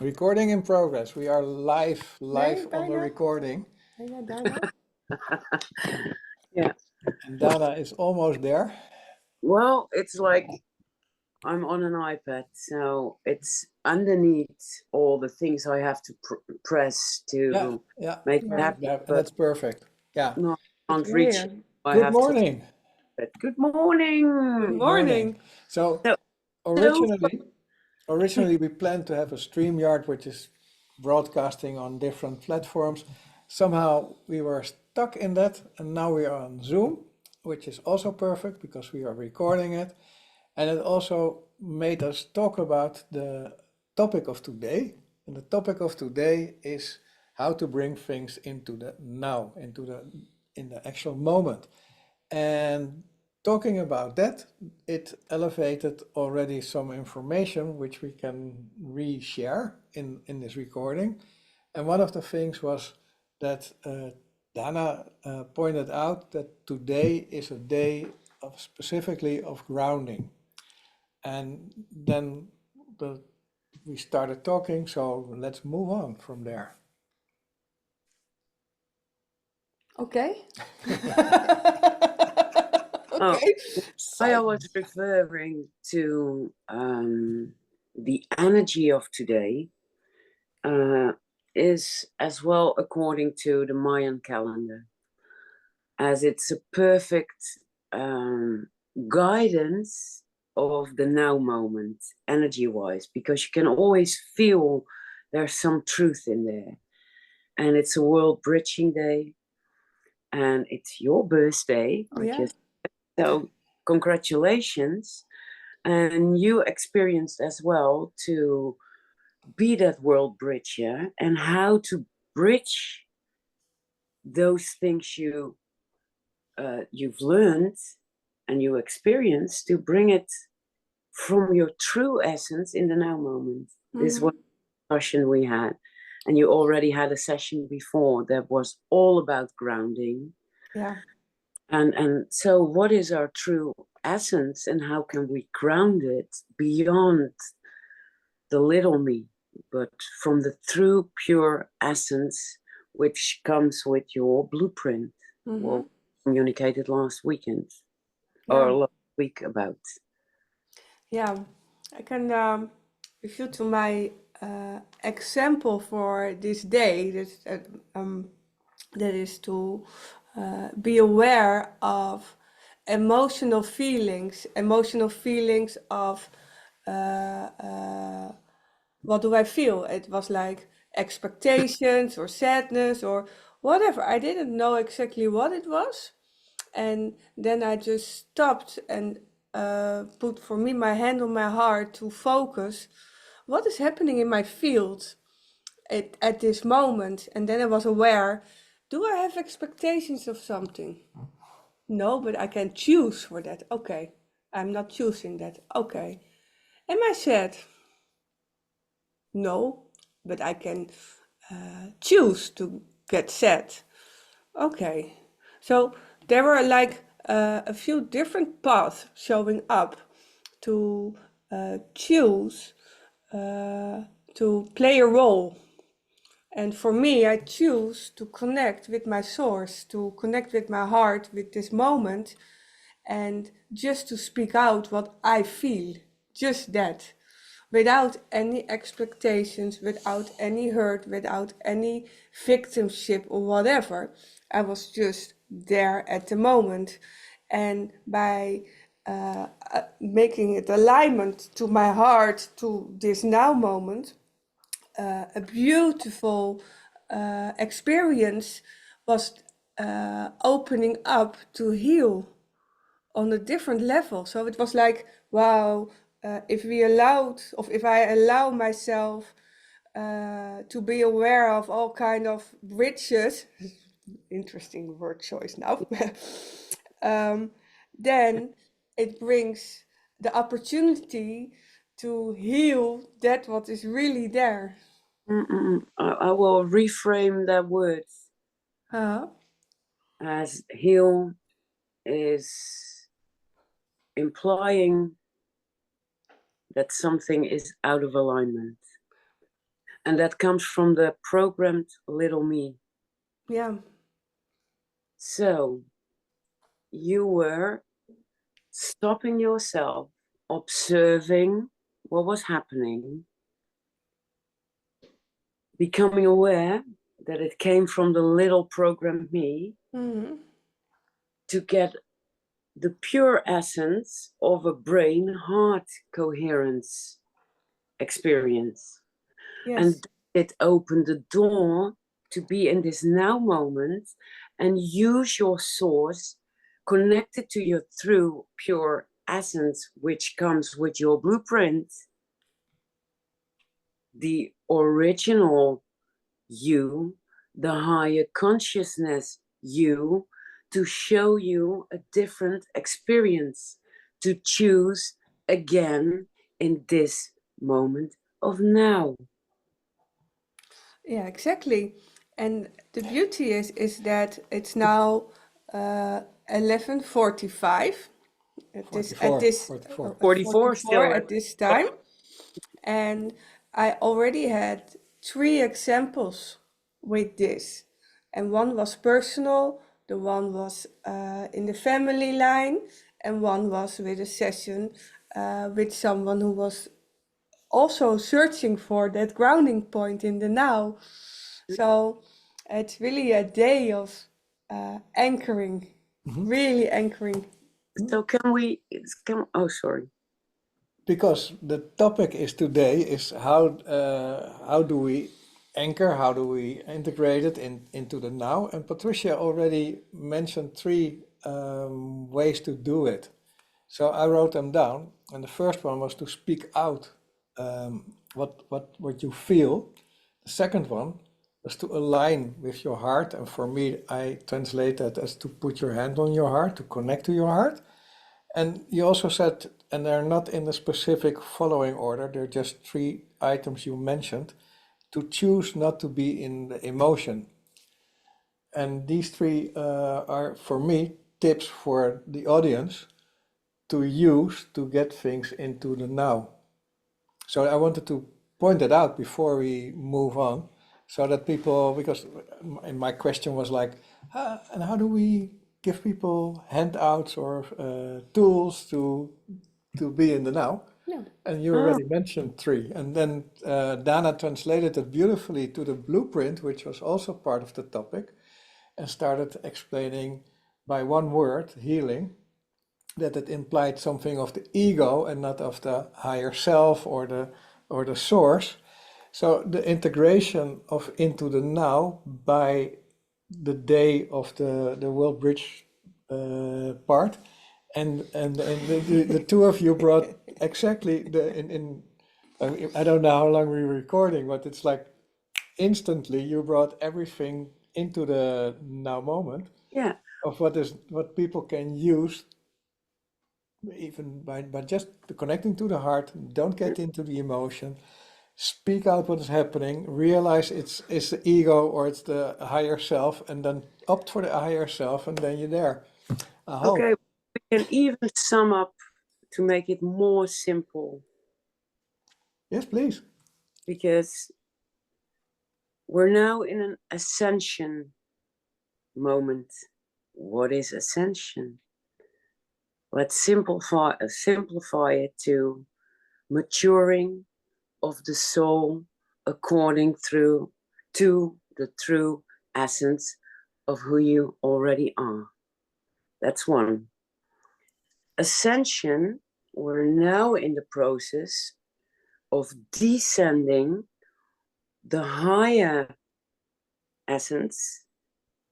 Recording in progress. We are live Nee, on the bijna. recording. Bijna, Danah. Yeah. And Danah is almost there. Well, it's like I'm on an iPad, so it's underneath all the things I have to press to make it happen. Yeah, But that's perfect. Yeah. no, I can't It's reach here. it. I Good have morning. Good morning. Good morning. So So- originally we planned to have a StreamYard, which is broadcasting on different platforms. Somehow we were stuck in that, and now we are on Zoom, which is also perfect because we are recording it. And it also made us talk about the topic of today. And the topic of today is how to bring things into the now, in the actual moment. And talking about that, it elevated already some information which we can reshare in this recording. And one of the things was that Danah pointed out that today is a day of specifically of grounding. And then we started talking, so let's move on from there. Okay. Oh, Okay. I was referring to the energy of today is as well according to the Mayan calendar, as it's a perfect guidance of the now moment, energy-wise, because you can always feel there's some truth in there. And it's a World Bridging Day, and it's your birthday. Oh, yeah. So congratulations. And you experienced as well to be that world bridger, and how to bridge those things you've learned and you experienced, to bring it from your true essence in the now moment. This was a discussion we had, and you already had a session before that was all about grounding. Yeah. And so what is our true essence, and how can we ground it beyond the little me, but from the true pure essence, which comes with your blueprint? What we communicated last weekend, or last week about. Yeah, I can refer to my example for this day. That is to be aware of emotional feelings of what do I feel? It was like expectations or sadness or whatever. I didn't know exactly what it was. And then I just stopped and put for me my hand on my heart to focus what is happening in my field at this moment. And then I was aware, do I have expectations of something? No, but I can choose for that. Okay, I'm not choosing that. Okay. Am I sad? No, but I can choose to get sad. Okay. So there were like a few different paths showing up to choose to play a role. And for me, I choose to connect with my source, to connect with my heart, with this moment, and just to speak out what I feel, just that, without any expectations, without any hurt, without any victimship or whatever. I was just there at the moment. And by making it alignment to my heart, to this now moment, a beautiful experience was opening up to heal on a different level. So it was like, wow, if I allow myself to be aware of all kind of riches, interesting word choice now, then it brings the opportunity to heal that what is really there. I will reframe that word as heal is implying that something is out of alignment. And that comes from the programmed little me. Yeah. So you were stopping yourself, observing what was happening, becoming aware that it came from the little programmed me, to get the pure essence of a brain-heart coherence experience. Yes. And it opened the door to be in this now moment and use your source connected to your true pure essence, which comes with your blueprint, the original you, the higher consciousness you, to show you a different experience, to choose again in this moment of now. Yeah, exactly. And the beauty is that it's now 11:45 at this 44. 44 still. at this time, and I already had 3 examples with this, and one was personal, the one was in the family line, and one was with a session with someone who was also searching for that grounding point in the now. So it's really a day of anchoring, really anchoring. So oh, sorry. Because the topic is today is how do we anchor, how do we integrate it into the now? And Patricia already mentioned 3 ways to do it. So I wrote them down, and the first one was to speak out what you feel. The second one was to align with your heart, and for me, I translate that as to put your hand on your heart, to connect to your heart. And you also said, and they're not in the specific following order, they're just 3 items you mentioned, to choose not to be in the emotion. And these 3 are, for me, tips for the audience to use to get things into the now. So I wanted to point it out before we move on, so that people, because my question was like, and how do we give people handouts or tools to be in the now? Yeah. And you already mentioned 3. And then Danah translated it beautifully to the blueprint, which was also part of the topic, and started explaining by one word, healing, that it implied something of the ego and not of the higher self or the source. So the integration of into the now by the day of the World Bridge part, and the 2 of you brought exactly I don't know how long we were recording, but it's like instantly you brought everything into the now moment. Yeah. Of what people can use, even by just connecting to the heart. Don't get into the emotion. Speak out what is happening. Realize it's the ego or it's the higher self, and then opt for the higher self, and then you're there. I hope. Okay, we can even sum up to make it more simple, Yes, please. because we're now in an ascension moment. What is ascension? Let's simplify it to maturing of the soul according to the true essence of who you already are. That's one. Ascension, we're now in the process of descending the higher essence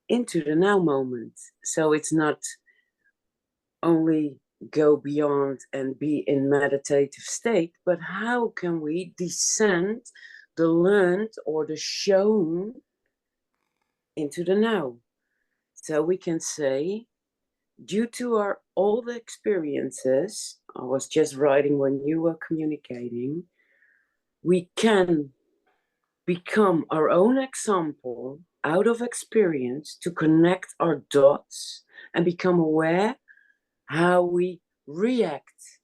into the now moment. So it's not only go beyond and be in meditative state, but how can we descend the learned or the shown into the now? So we can say, due to our old experiences, I was just writing when you were communicating, we can become our own example out of experience to connect our dots and become aware how we react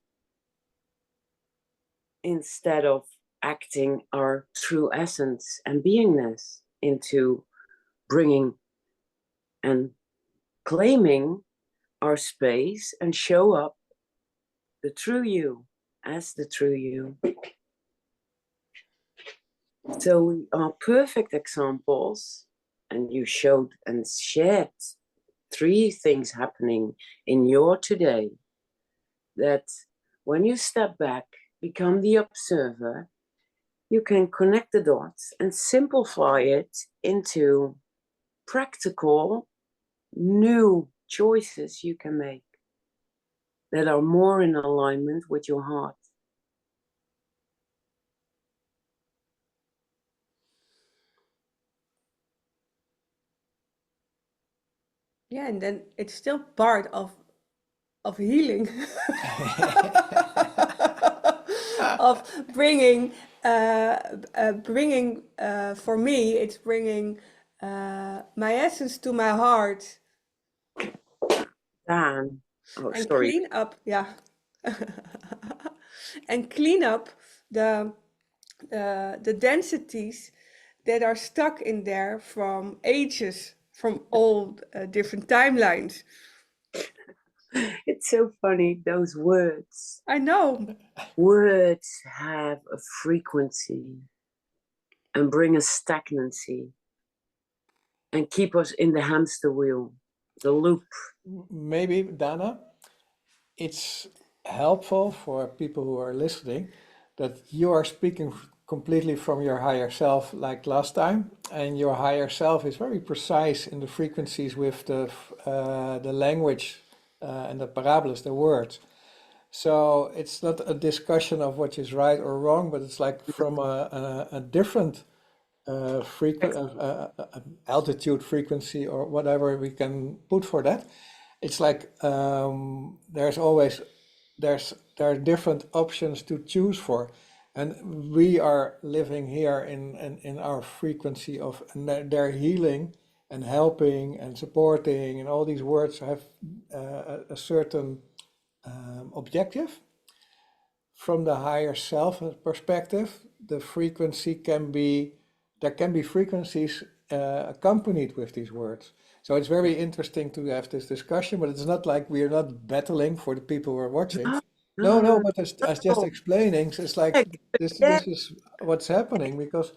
instead of acting our true essence and beingness into bringing and claiming our space and show up the true you as the true you. So we are perfect examples, and you showed and shared 3 things happening in your today, that when you step back, become the observer, you can connect the dots and simplify it into practical, new choices you can make that are more in alignment with your heart. Yeah, and then it's still part of healing, of bringing, for me, it's bringing my essence to my heart Dan, oh, and sorry. clean up, yeah, and clean up the densities that are stuck in there from ages, from all different timelines. It's so funny, those words. I know. Words have a frequency and bring a stagnancy and keep us in the hamster wheel, the loop. Maybe, Dana, it's helpful for people who are listening that you are speaking completely from your higher self like last time, and your higher self is very precise in the frequencies with the language and the parables, the words. So it's not a discussion of what is right or wrong, but it's like from a different altitude frequency or whatever we can put for that. It's like there are different options to choose for, and we are living here in our frequency of, and they're healing and helping and supporting, and all these words have a certain objective. From the higher self perspective, the frequency can be, there can be frequencies accompanied with these words. So it's very interesting to have this discussion, but it's not like we're not battling for the people who are watching. No, but as just no. explaining, so it's like this Yeah, is what's happening because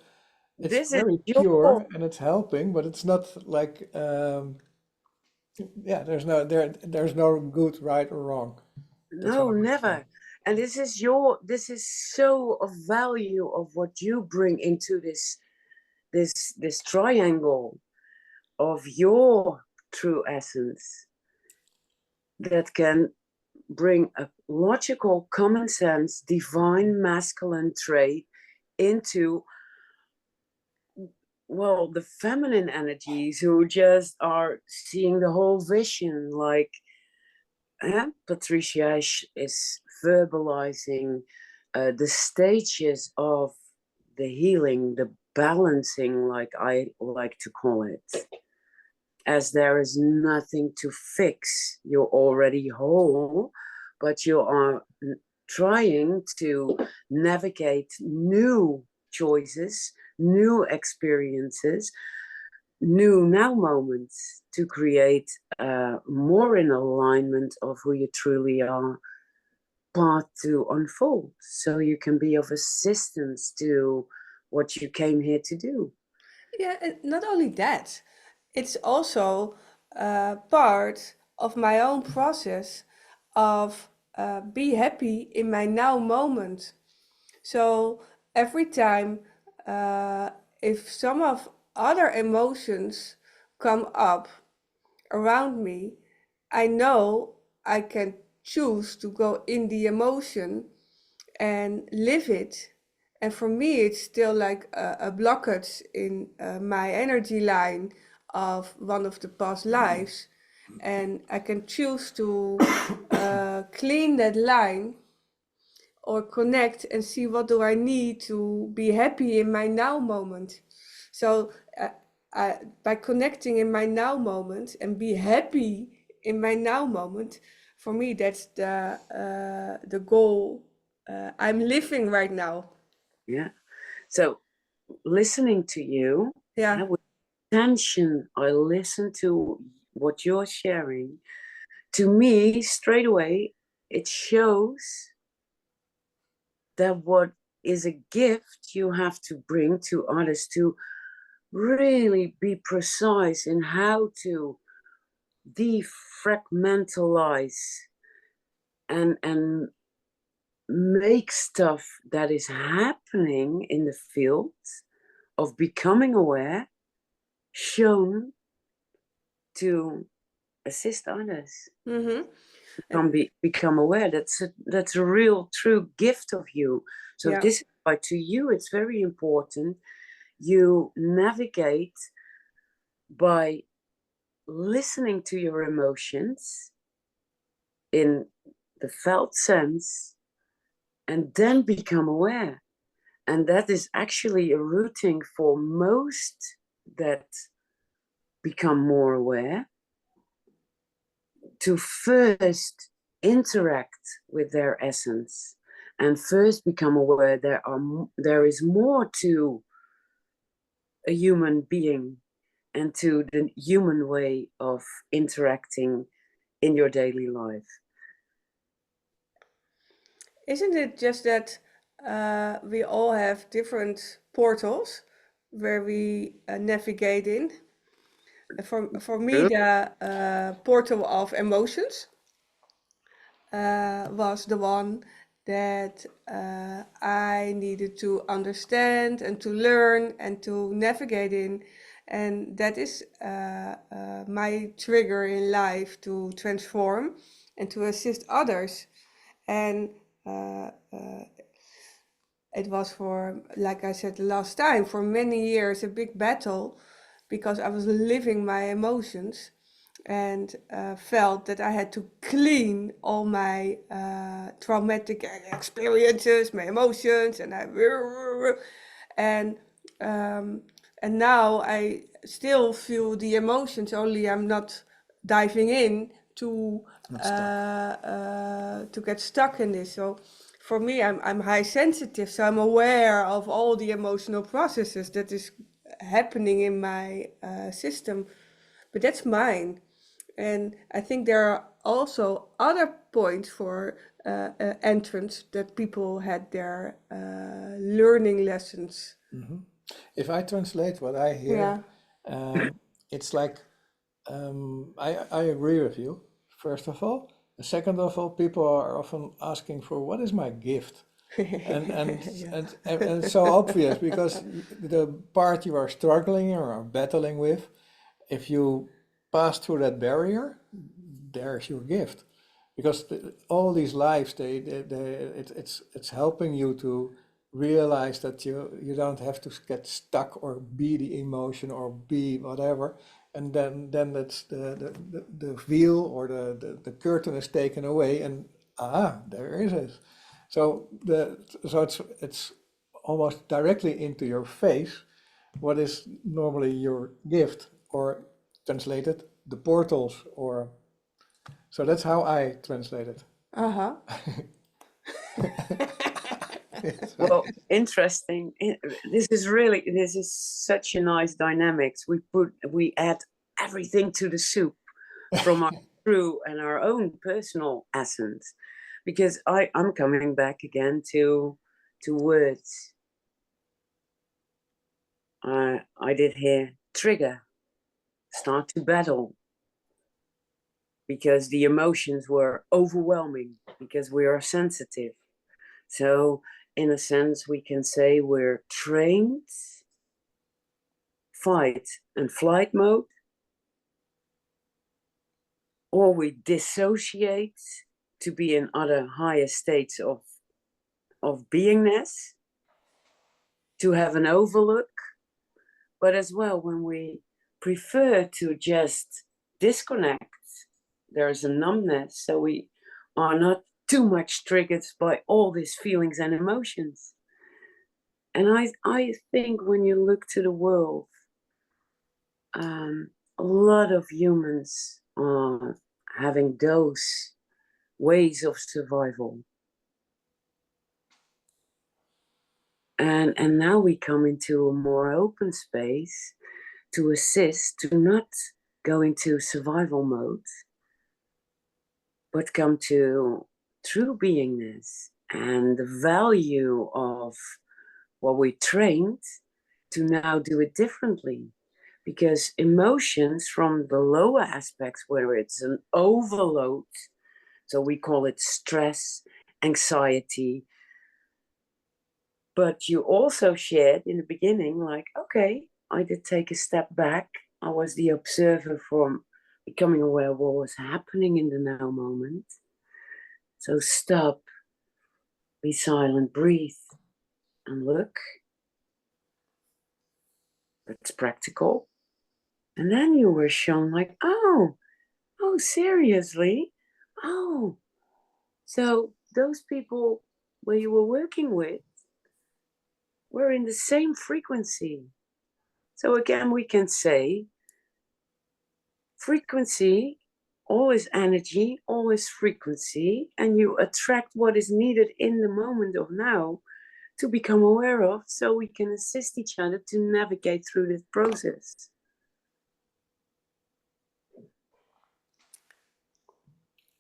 it's this is very your, pure and it's helping, but it's not like yeah, there's no good, right or wrong. That's no, all I want to say. never. And this is so of value of what you bring into this triangle of your true essence that can bring a logical, common sense, divine masculine trait into, well, the feminine energies who just are seeing the whole vision. Like Patricia is verbalizing the stages of the healing, the balancing, like I like to call it. As there is nothing to fix, you're already whole, but you are trying to navigate new choices, new experiences, new now moments to create more in alignment of who you truly are, path to unfold, so you can be of assistance to what you came here to do. Yeah, and not only that, it's also part of my own process of be happy in my now moment. So every time, uh, if some of other emotions come up around me, I know I can choose to go in the emotion and live it. And for me, it's still like a blockage in my energy line of one of the past lives. And I can choose to clean that line or connect and see what do I need to be happy in my now moment. So by connecting in my now moment and be happy in my now moment, for me that's the goal I'm living right now. Yeah. So listening to you, Yeah. with attention, I listen to what you're sharing. To me, straight away, it shows that what is a gift you have to bring to others, to really be precise in how to defragmentalize and make stuff that is happening in the field of becoming aware shown to assist others become aware. That's a real true gift of you. So Yeah. this is why to you it's very important you navigate by listening to your emotions in the felt sense and then become aware. And that is actually a routing for most that become more aware to first interact with their essence and first become aware there is more to a human being and to the human way of interacting in your daily life. Isn't it just that we all have different portals where we navigate in? For me, the portal of emotions was the one that I needed to understand and to learn and to navigate in. And that is my trigger in life to transform and to assist others. And it was for, like I said last time, for many years a big battle because I was living my emotions and felt that I had to clean all my traumatic experiences, my emotions, and um, and now I still feel the emotions. Only I'm not diving in to get stuck in this. So for me, I'm high sensitive, so I'm aware of all the emotional processes that is happening in my system, but that's mine. And I think there are also other points for entrance that people had their learning lessons. If I translate what I Yeah. hear, it's like I agree with you, first of all. Second of all, people are often asking for what is my gift? Yeah. And it's so obvious because the part you are struggling or are battling with, if you pass through that barrier, there's your gift. Because all these lives, it's helping you to realize that you don't have to get stuck or be the emotion or be whatever, and then that's the veil or the curtain is taken away, and there is it. So it's almost directly into your face what is normally your gift, or translated the portals, or so that's how I translate it. Uh-huh. Well, interesting. This is such a nice dynamics. We add everything to the soup from our true and our own personal essence. Because I'm coming back again to words. I did hear trigger, start to battle, because the emotions were overwhelming, because we are sensitive. So in a sense, we can say we're trained fight and flight mode, or we dissociate to be in other higher states of beingness, to have an overlook. But as well, when we prefer to just disconnect, there's a numbness, so we are not too much triggered by all these feelings and emotions. And I think when you look to the world, a lot of humans are having those ways of survival. And now we come into a more open space to assist, to not go into survival mode, but come to true beingness and the value of what we trained to now do it differently. Because emotions from the lower aspects, where it's an overload, so we call it stress, anxiety, but you also shared in the beginning, like, okay, I did take a step back. I was the observer from becoming aware of what was happening in the now moment. So stop, be silent, breathe, and look. That's practical. And then you were shown like, oh, seriously? Oh, so those people where you were working with were in the same frequency. So again, we can say frequency, always energy, always frequency, and you attract what is needed in the moment of now to become aware of, so we can assist each other to navigate through this process.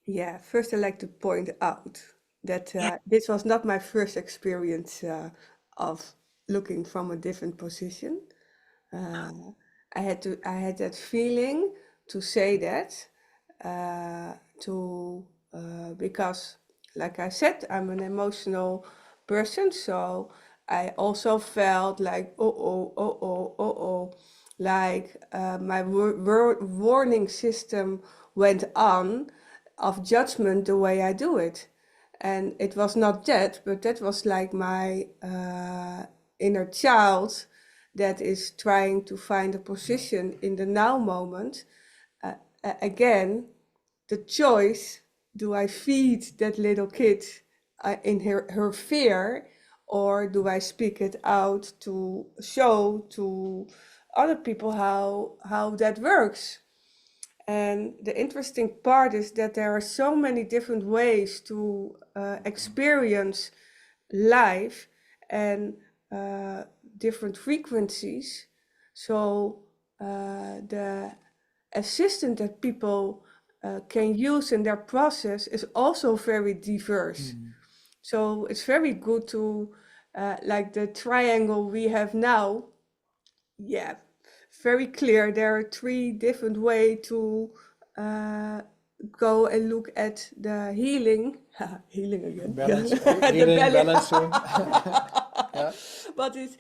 Yeah, first I'd like to point out that this was not my first experience of looking from a different position. I had that feeling to say that because, like I said, I'm an emotional person, so I also felt like like my warning system went on of judgment the way I do it. And it was not that, but that was like my inner child that is trying to find a position in the now moment. Again, the choice, do I feed that little kid in her fear, or do I speak it out to show to other people how that works? And the interesting part is that there are so many different ways to experience life and different frequencies. So the assistant that people can use in their process is also very diverse. So it's very good to, like the triangle we have now, yeah, very clear. There are three different ways to go and look at the healing. Healing again. Balance, The healing, balance. balancing. Yeah. But it's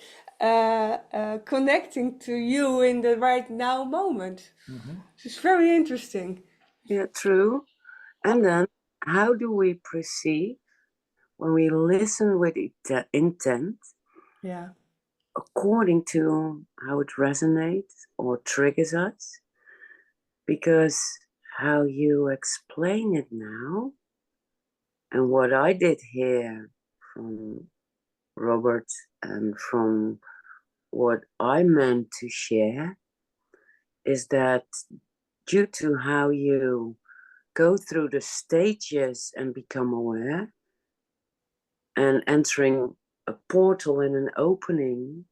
connecting to you in the right now moment. It's very interesting. Yeah, true. And then how do we perceive when we listen with intent Yeah. according to how it resonates or triggers us? Because how you explain it now, and what I did hear from Robert and from what I meant to share, is that due to how you go through the stages and become aware, and entering a portal and an opening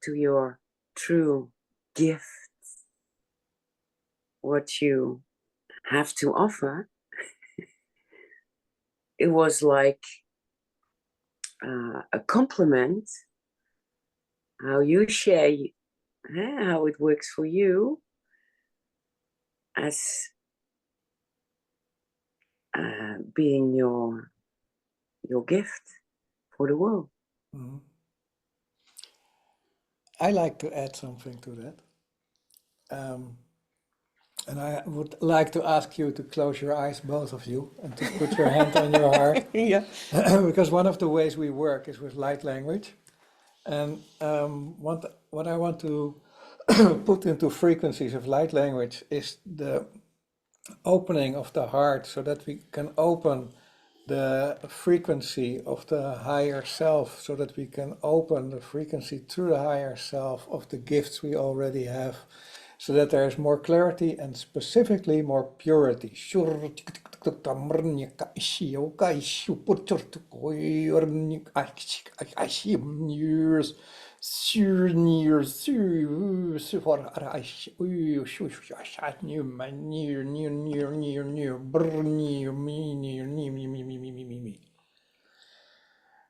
to your true gift, what you have to offer, it was like a compliment, how you share how it works for you as being your gift for the world. I like to add something to that. And I would like to ask you to close your eyes, both of you, and to put your hand on your heart. Yeah. Because one of the ways we work is with light language. And what I want to put into frequencies of light language is the opening of the heart, so that we can open the frequency of the higher self, so that we can open the frequency through the higher self of the gifts we already have, so that there is more clarity and specifically more purity.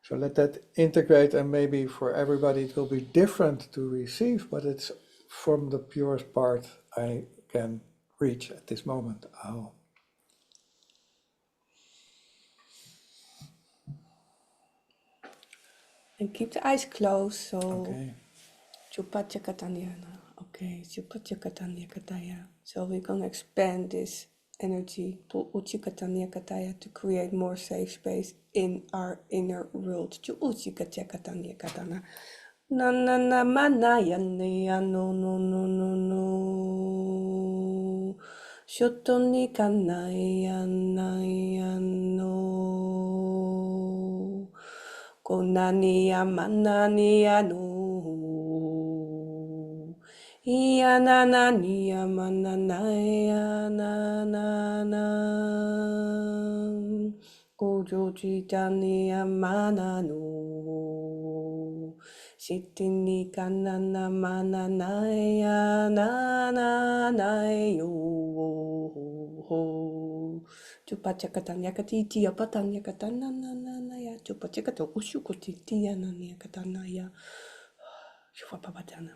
So let that integrate, and maybe for everybody it will be different to receive, but it's from the purest part I can reach at this moment. Oh. And keep the eyes closed. So Okay. Chupa Chakatanyana. Okay, Chupa Chakatanya Kataya. So we're gonna expand this energy to Uchikatanya Kataya to create more safe space in our inner world. To Uchikatanya Katana. Na na na mana ya ne ya no no no no no. Shotoni kanai ya nai ya no. Konani ya manani ya no. Ya na na ni ya manana ya na na na. Kojo chitani ya manano. Shitini kanana manana ya na na na yo. Chupachakatanya katiti ya patanya katana na na na ya. Chupachakato ushukotiti ya na ya katana ya. Shufapapatana.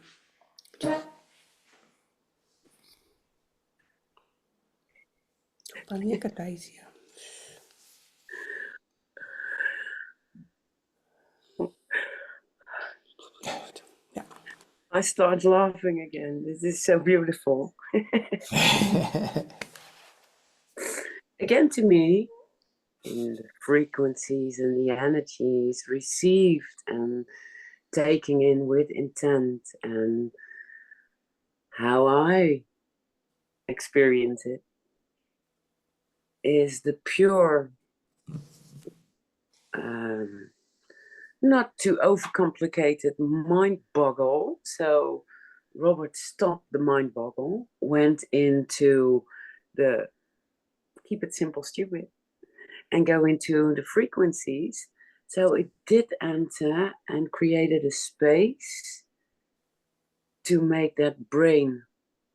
Chupanya kataisia. Yeah. I start laughing again. This is so beautiful. Again, to me, in the frequencies and the energies received and taking in with intent, and how I experience it is the pure, not too overcomplicated mind boggle. So Robert stopped the mind boggle, went into the keep it simple, stupid, and go into the frequencies. So it did enter and created a space to make that brain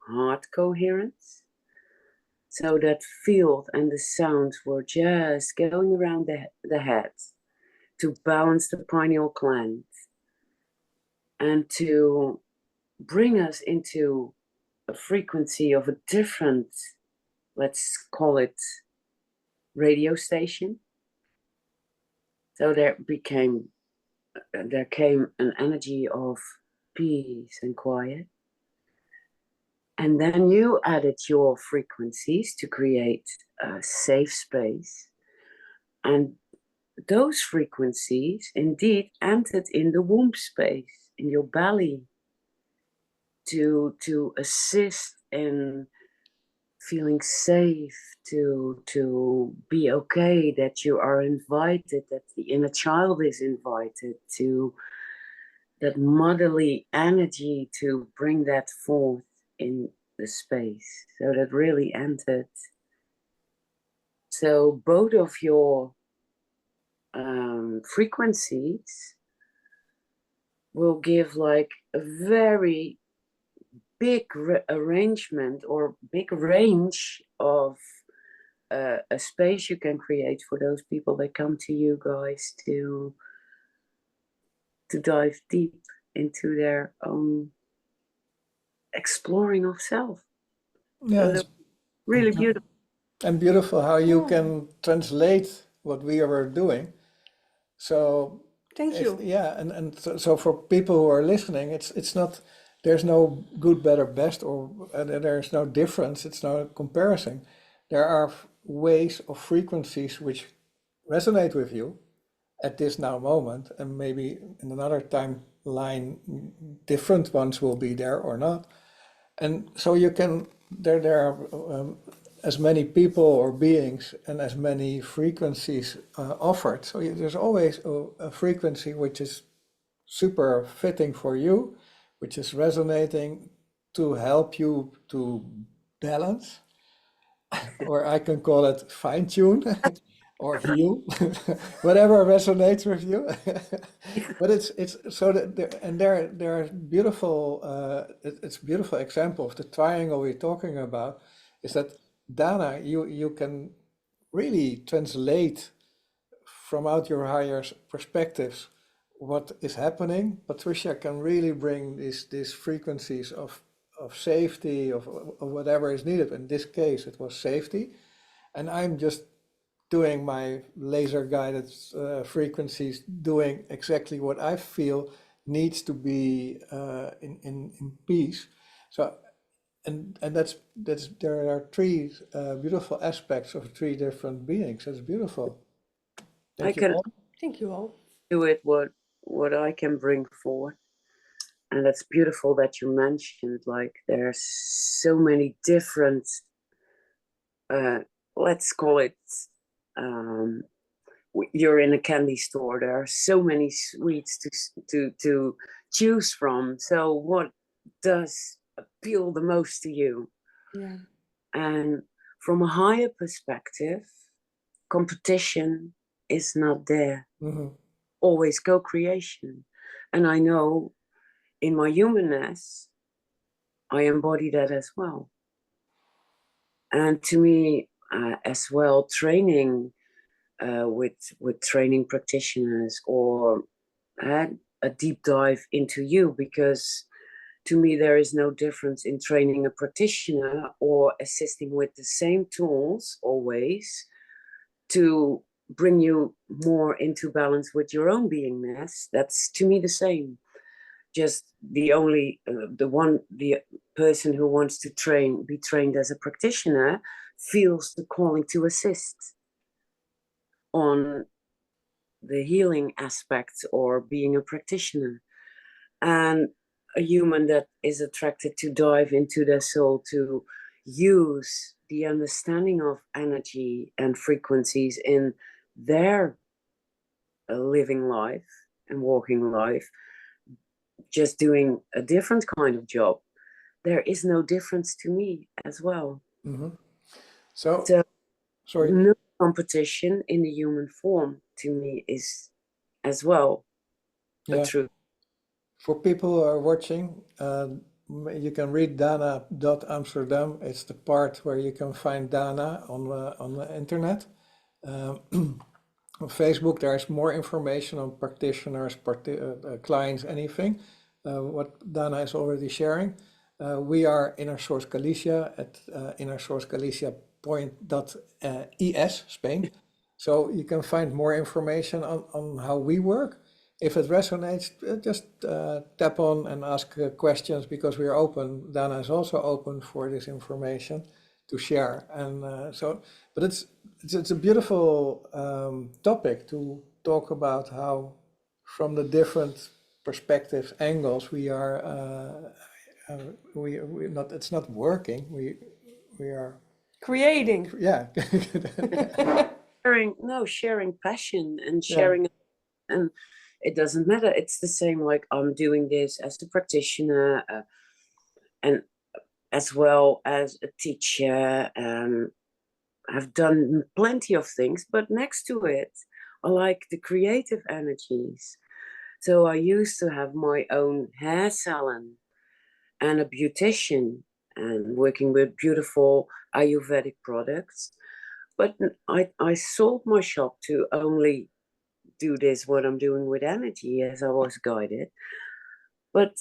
heart coherence. So that field and the sounds were just going around the head to balance the pineal gland and to bring us into a frequency of a different, let's call it, radio station. So there came an energy of peace and quiet. And then you added your frequencies to create a safe space. And those frequencies indeed entered in the womb space, in your belly, to assist in feeling safe, to be okay, that you are invited, that the inner child is invited, to that motherly energy to bring that forth in the space. So that really entered. So both of your frequencies will give like a very big arrangement or big range of a space you can create for those people that come to you guys to dive deep into their own exploring of self. Yeah, So really beautiful. and beautiful how you can translate what we are doing. So Thank you. yeah, and so for people who are listening, it's not, there's no good, better, best, or there's no difference. It's no comparison. There are ways of frequencies which resonate with you at this now moment, and maybe in another timeline, different ones will be there or not. And so you can, there are as many people or beings and as many frequencies offered. So there's always a frequency which is super fitting for you, which is resonating to help you to balance. or I can call it fine tune or heal, whatever resonates with you. But it's so that there are beautiful it's a beautiful example of the triangle we're talking about. Is that Danah, you can really translate from out your higher perspectives what is happening. Patricia can really bring these frequencies of safety, of whatever is needed. In this case, it was safety. And I'm just doing my laser guided frequencies, doing exactly what I feel needs to be in peace. So, and that's there are three beautiful aspects of three different beings. That's beautiful. I Thank you can all. Thank you all. do it what I can bring forward. And that's beautiful that you mentioned, like there's so many different, let's call it, um, you're in a candy store. There are so many sweets to choose from. So what does appeal the most to you? Yeah. And from a higher perspective, competition is not there. Mm-hmm. Always co-creation. And I know in my humanness, I embody that as well. And to me, as well, training with training practitioners or a deep dive into you, because to me there is no difference in training a practitioner or assisting with the same tools always to bring you more into balance with your own beingness. That's to me the same. Just the person who wants to be trained as a practitioner feels the calling to assist on the healing aspects or being a practitioner, and a human that is attracted to dive into their soul to use the understanding of energy and frequencies in their living life and walking life, just doing a different kind of job. There is no difference to me as well. Mm-hmm. So, So sorry. no competition in the human form to me is as well a Yeah. truth. For people who are watching, you can read Danah.Amsterdam. It's the part where you can find Danah on the internet. On Facebook, there's more information on practitioners, clients, anything. What Danah is already sharing. We are InnerSource Galicia at innersourcegalicia.es, Spain. So you can find more information on how we work. If it resonates, just tap on and ask questions, because we are open. Danah is also open for this information to share. And but it's a beautiful topic to talk about how, from the different perspectives, angles, we are we not it's not working. We are Creating. yeah Sharing passion and yeah sharing, and it doesn't matter. It's the same, like I'm doing this as a practitioner and as well as a teacher. I've done plenty of things, but next to it, I like the creative energies. So I used to have my own hair salon and a beautician and working with beautiful Ayurvedic products. But I sold my shop to only do this, what I'm doing with energy, as I was guided. But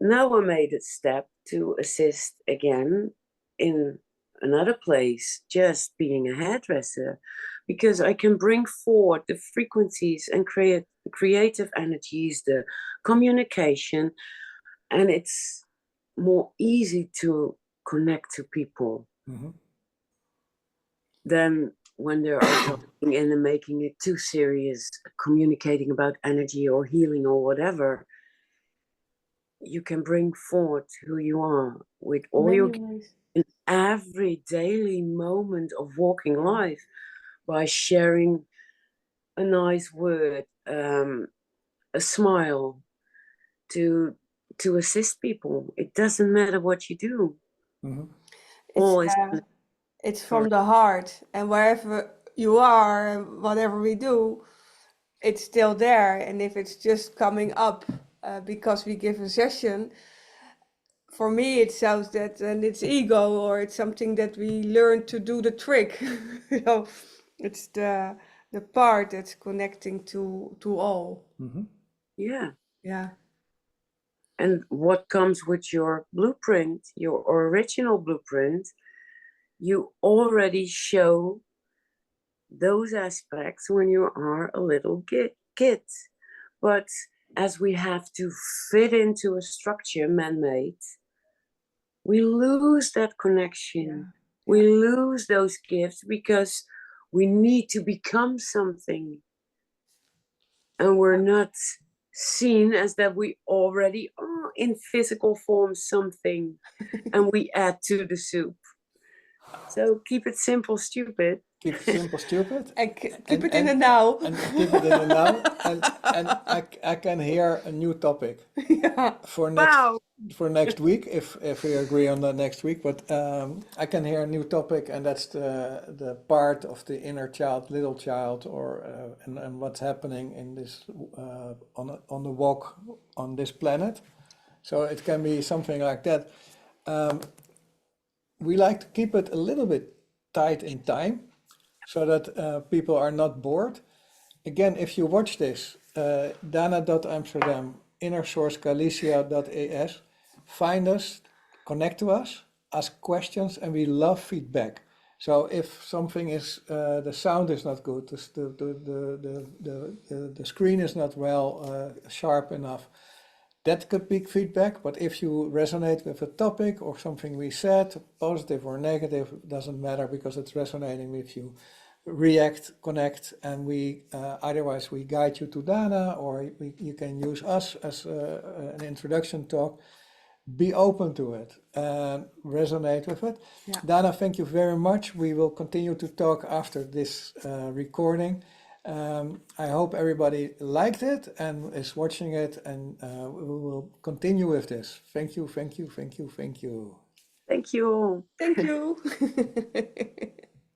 now I made a step to assist again in another place, just being a hairdresser, because I can bring forward the frequencies and create creative energies, the communication, and it's more easy to connect to people Mhm. than when they are talking and making it too serious, communicating about energy or healing or whatever. You can bring forth who you are with all Many your ways. in every daily moment of walking life by sharing a nice word, a smile to assist people. It doesn't matter what you do. It's All is It's from the heart, and wherever you are and whatever we do, it's still there. And if it's just coming up because we give a session, for me it sounds that and it's ego or it's something that we learn to do the trick. So it's the part that's connecting to all. Yeah. Yeah. And what comes with your blueprint, your original blueprint, you already show those aspects when you are a little kid. But as we have to fit into a structure man-made, we lose that connection. Yeah. We lose those gifts because we need to become something. And we're not seen as that we already are in physical form something and we add to the soup. So keep it simple, stupid. Keep it simple, stupid. And keep it in the now. And keep it in the now. And I can hear a new topic Yeah. for next week, if we agree on that next week. But I can hear a new topic, and that's the part of the inner child, little child, or and what's happening in this on the walk on this planet. So it can be something like that. We like to keep it a little bit tight in time, so that people are not bored. Again, if you watch this, Danah.Amsterdam, InnerSource Galicia.es, find us, connect to us, ask questions, and we love feedback. So if something is, the sound is not good, the screen is not well sharp enough, that could be feedback. But if you resonate with a topic or something we said, positive or negative, doesn't matter, because it's resonating with you. React, connect, and we otherwise we guide you to Danah, or you can use us as an introduction talk. Be open to it and resonate with it. Yeah. Danah, thank you very much. We will continue to talk after this recording. I hope everybody liked it and is watching it, and we will continue with this. Thank you, thank you, thank you, thank you. Thank you all. Thank you.